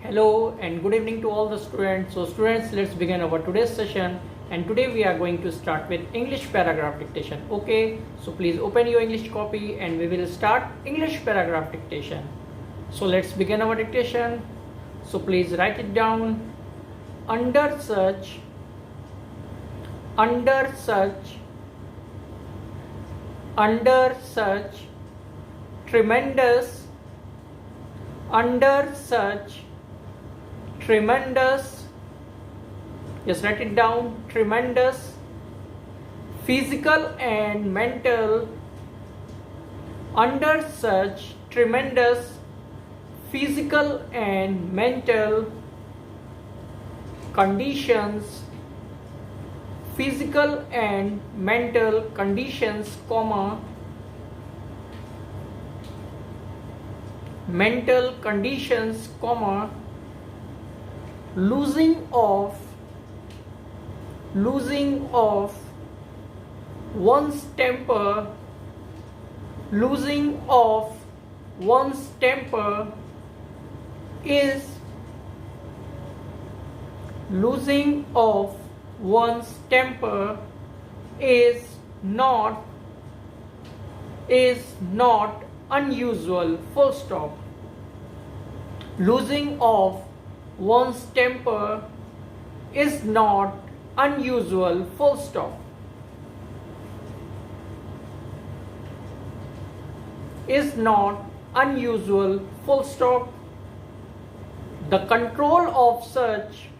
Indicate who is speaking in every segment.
Speaker 1: Hello and good evening to all the students. So students, let's begin our today's session, and today we are going to start with English paragraph dictation. Okay, so please open your English copy and we will start English paragraph dictation. So let's begin our dictation. So please write it down. Under such, under such, under such tremendous, under such tremendous, just write it down, tremendous physical and mental, under such tremendous physical and mental conditions, physical and mental conditions, comma, mental conditions, comma, losing of one's temper, losing of one's temper is, losing of one's temper is not unusual, full stop. Losing of one's temper is not unusual, full stop. Is not unusual, full stop. The control of such,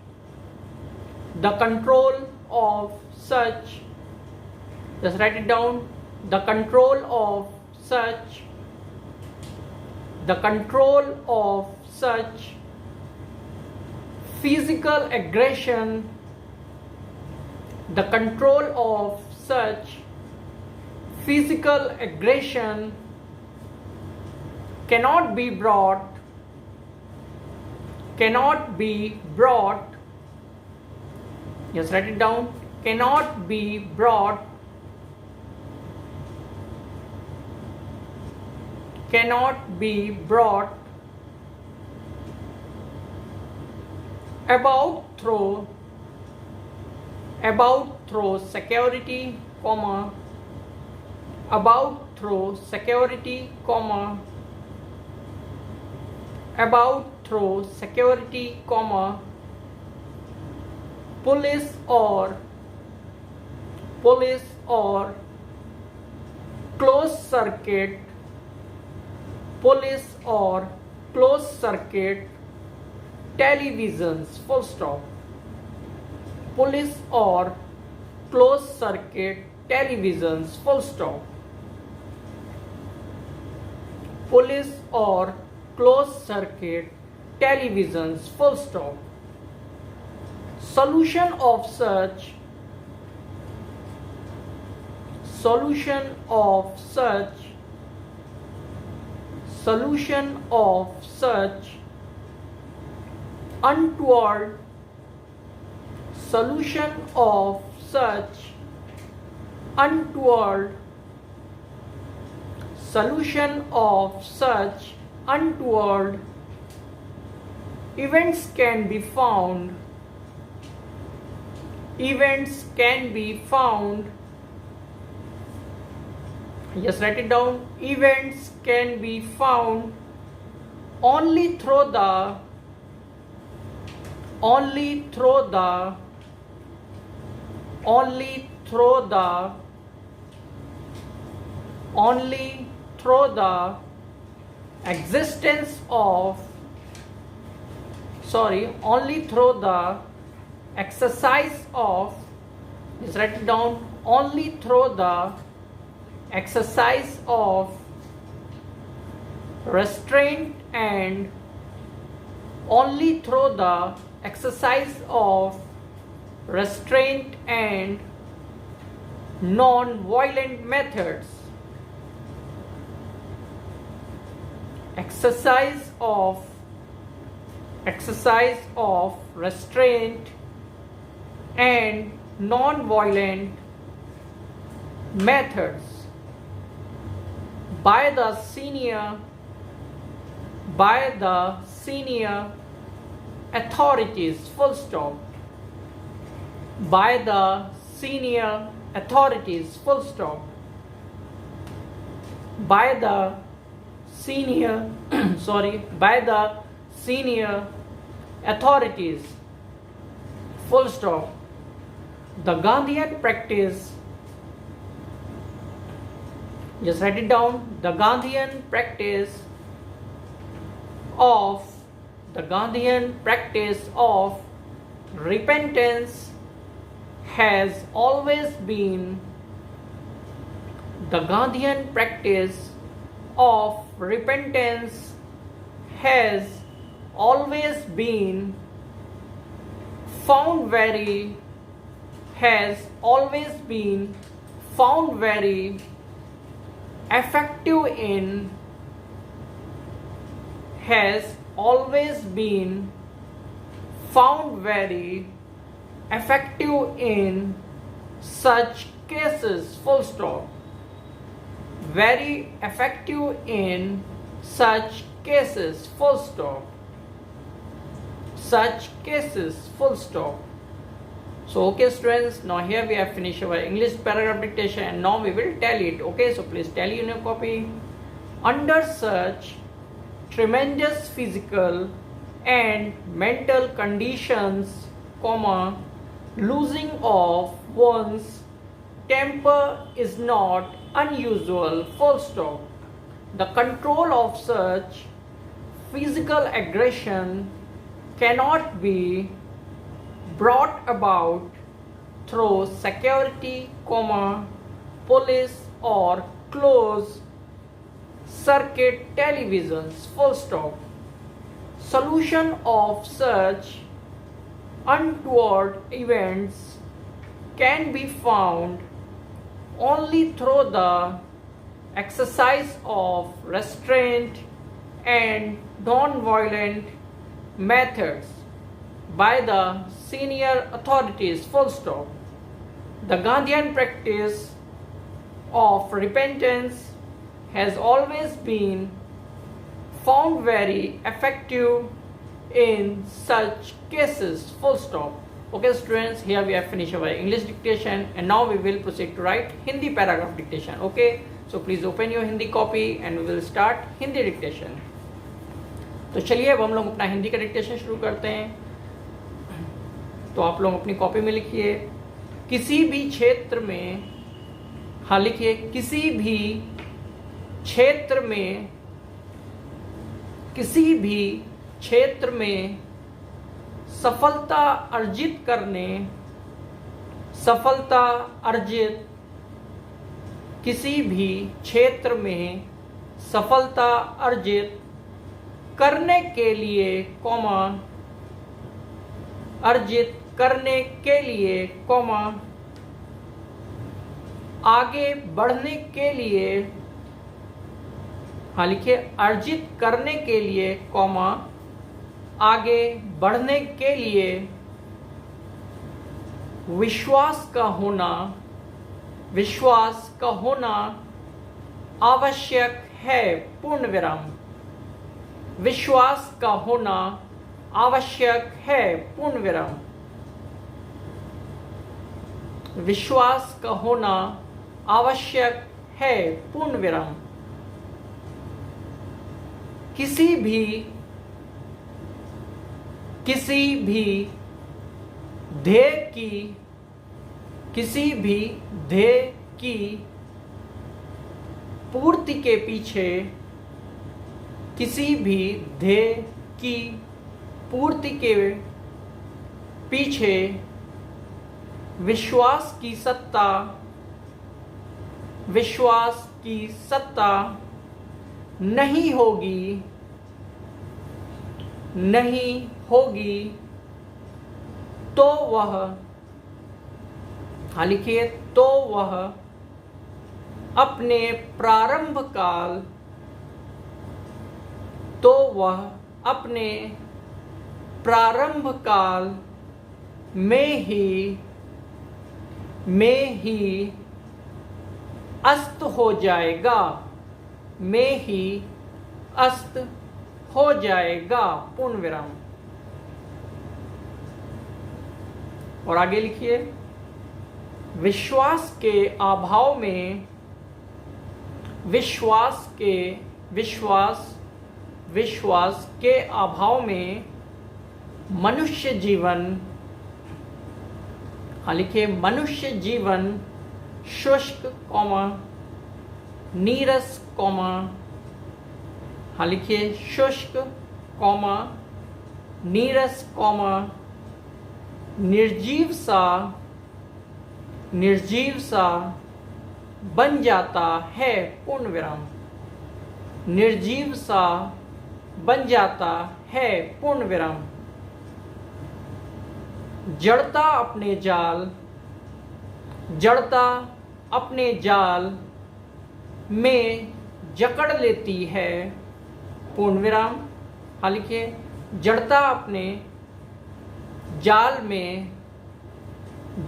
Speaker 1: just write it down, the control of such physical aggression, the control of such physical aggression cannot be brought, just write it down, cannot be brought about through security, comma, about through security, comma, about through security, comma, police or closed circuit, police or closed circuit televisions, full stop. Police or closed circuit televisions, full stop. Police or closed circuit televisions, full stop. Solution of such untoward, solution of such untoward events can be found, just write it down, events can be found only through the existence of, only through the exercise of, just write it down, only through the exercise of restraint and only through the exercise of restraint and non-violent methods. Exercise of restraint and non-violent methods by the senior authorities, full stop. By the senior authorities, full stop. By the senior by the senior authorities, full stop. The Gandhian practice, just write it down, the Gandhian practice of repentance has always been found very effective in such cases, full stop. Very effective in such cases, full stop. Such cases, full stop. So okay students, now here we have finished our English paragraph dictation and now we will tally it. Okay, so please tally in your copy. Under such tremendous physical and mental conditions, losing of one's temper is not unusual, full stop. The control of such physical aggression cannot be brought about through security, police or closed circuit televisions, full stop. Solution of such untoward events can be found only through the exercise of restraint and non-violent methods by the senior authorities, full stop. The Gandhian practice of repentance has always been found very effective in such cases, full stop. Okay students, here we have finished our English dictation and now we will proceed to write Hindi paragraph dictation. Okay, so please open your Hindi copy and we will start Hindi dictation. तो चलिए अब हम लोग अपना हिंदी का dictation शुरू करते हैं। तो आप लोग अपनी कॉपी में लिखिए, किसी भी क्षेत्र में, हाँ लिखिए, किसी भी क्षेत्र में सफलता अर्जित करने के लिए, आगे बढ़ने के लिए, हाँ लिखिए, अर्जित करने के लिए, आगे बढ़ने के लिए विश्वास का होना आवश्यक है, पूर्ण विराम। विश्वास का होना आवश्यक है, पूर्ण विराम। विश्वास का होना आवश्यक है, पूर्ण विराम। किसी भी ध्येय की पूर्ति के पीछे, किसी भी ध्येय की पूर्ति के पीछे विश्वास की सत्ता नहीं होगी तो वह, हाँ लिखिए, तो वह अपने प्रारंभ काल में ही अस्त हो जाएगा, पूर्ण विराम। और आगे लिखिए, विश्वास के अभाव में, विश्वास के अभाव में मनुष्य जीवन, हाँ लिखिए, मनुष्य जीवन शुष्क कौमा नीरस कौमा, हाँ लिखिए, शुष्क कौमा नीरस कौमा निर्जीव सा बन जाता है, पूर्ण विराम, निर्जीव सा बन जाता है, पूर्ण विराम। जड़ता अपने जाल में जकड़ लेती है, पूर्ण विराम, हाँ लिखिए, जड़ता अपने जाल में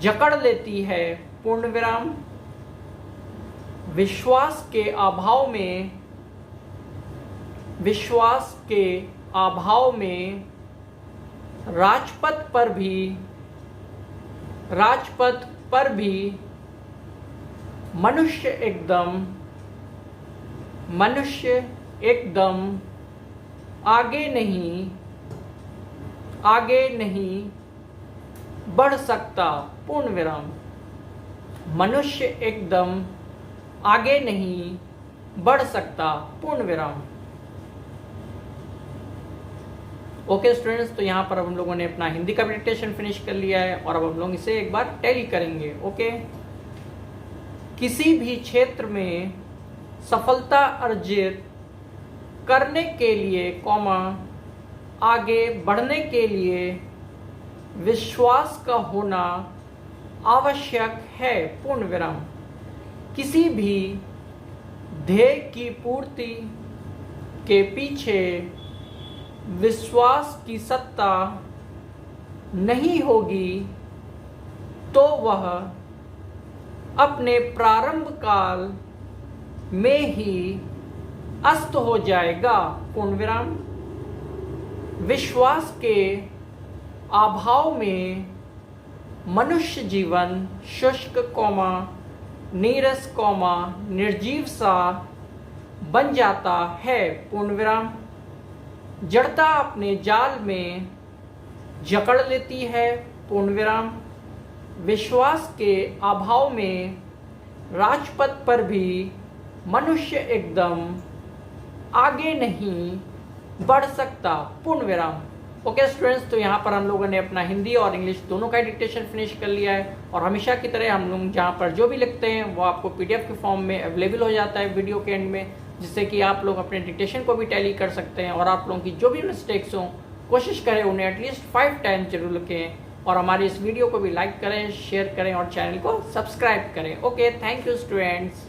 Speaker 1: जकड़ लेती है, पूर्ण विराम। विश्वास के अभाव में राजपथ पर भी मनुष्य एकदम आगे नहीं बढ़ सकता, पूर्ण विराम। मनुष्य एकदम आगे नहीं बढ़ सकता, पूर्ण विराम। ओके स्टूडेंट्स, तो यहाँ पर हम लोगों ने अपना हिंदी का डिक्टेशन फिनिश कर लिया है और अब हम लोग इसे एक बार टैली करेंगे। ओके, किसी भी क्षेत्र में सफलता अर्जित करने के लिए कौमा आगे बढ़ने के लिए विश्वास का होना आवश्यक है, पूर्ण विराम। किसी भी ध्येय की पूर्ति के पीछे विश्वास की सत्ता नहीं होगी तो वह अपने प्रारंभ काल में ही अस्त हो जाएगा, पूर्ण विराम। विश्वास के अभाव में मनुष्य जीवन शुष्क कौमा नीरस कौमा निर्जीव सा बन जाता है, पूर्ण विराम। जड़ता अपने जाल में जकड़ लेती है, पूर्ण विराम। विश्वास के अभाव में राजपथ पर भी मनुष्य एकदम आगे नहीं बढ़ सकता, पूर्ण विराम। ओके स्टूडेंट्स, तो यहाँ पर हम लोगों ने अपना हिंदी और इंग्लिश दोनों का डिक्टेशन फिनिश कर लिया है और हमेशा की तरह हम लोग जहाँ पर जो भी लिखते हैं वो आपको पीडीएफ के फॉर्म में अवेलेबल हो जाता है वीडियो के एंड में, जिससे कि आप लोग अपने डिक्टेशन को भी टैली कर सकते हैं और आप लोगों की जो भी मिस्टेक्स हों कोशिश करें उन्हें एटलीस्ट 5 टाइम जरूर लिखें और हमारे इस वीडियो को भी लाइक करें, शेयर करें और चैनल को सब्सक्राइब करें। Okay, thank you students.